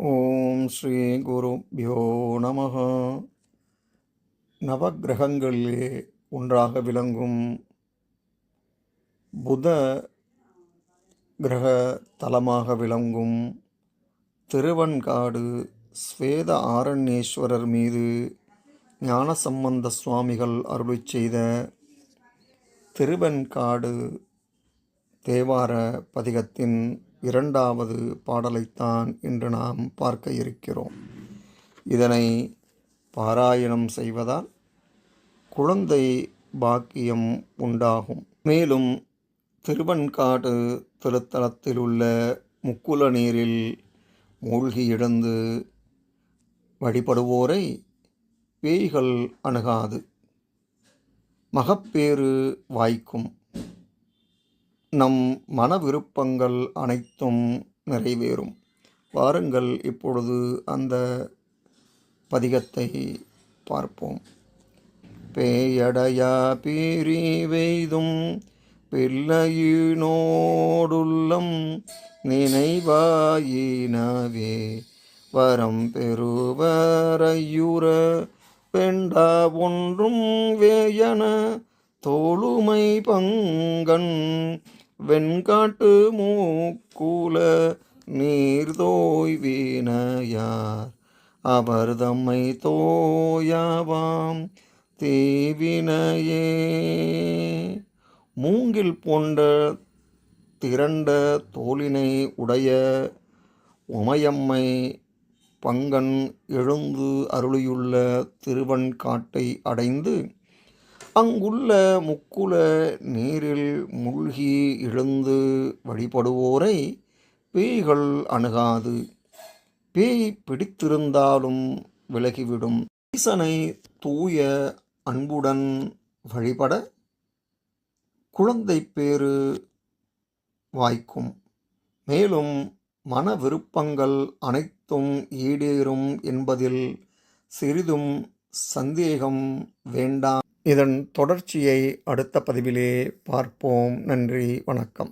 ஓம் ஸ்ரீ குருப்யோ நமः. நவக்கிரகங்களிலே ஒன்றாக விளங்கும் புத கிரக தலமாக விளங்கும் திருவெண்காடு ஸ்வேத ஆரண்யேஸ்வரர் மீது ஞானசம்பந்த சுவாமிகள் அருளிச் செய்த திருவெண்காடு தேவார பதிகத்தின் 2வது பாடலைத்தான் இன்று நாம் பார்க்க இருக்கிறோம். இதனை பாராயணம் செய்வதால் குழந்தை பாக்கியம் உண்டாகும். மேலும் திருவெண்காடு திருத்தலத்தில் உள்ள முக்குல நீரில் மூழ்கி எழுந்து வழிபடுவோரை பேய்கள் அணுகாது, மகப்பேறு வாய்க்கும், நம் மன விருப்பங்கள் அனைத்தும் நிறைவேறும். வாருங்கள் இப்பொழுது அந்த பதிகத்தை பார்ப்போம். பேயடையா பிரிவெய்தும் பிள்ளையினோடுள்ளம் நினைவாயினவே வரம் பெறுவரையுற பெண்டா ஒன்றும் வேயன தோளுமை பங்கன் வெண்காட்டு மூக்குல நீர்தோய்வினையார் அவர் தம்மை தோயாவாம் தீவினையே. மூங்கில் போன்ற திரண்ட தோளினை உடைய உமையம்மை பங்கன் எழுந்து அருளியுள்ள திருவெண்காட்டை அடைந்து அங்குள்ள முக்குல நீரில் மூழ்கி எழுந்து வழிபடுவோரை பேய்கள் அணுகாது. பேய் பிடித்திருந்தாலும் விலகிவிடும். ஈசனை தூய அன்புடன் வழிபட குழந்தை பேறு வாய்க்கும். மேலும் மன விருப்பங்கள் அனைத்தும் ஈடேறும் என்பதில் சிறிதும் சந்தேகம் வேண்டாம். இதன் தொடர்ச்சியை அடுத்த பதிவிலே பார்ப்போம். நன்றி, வணக்கம்.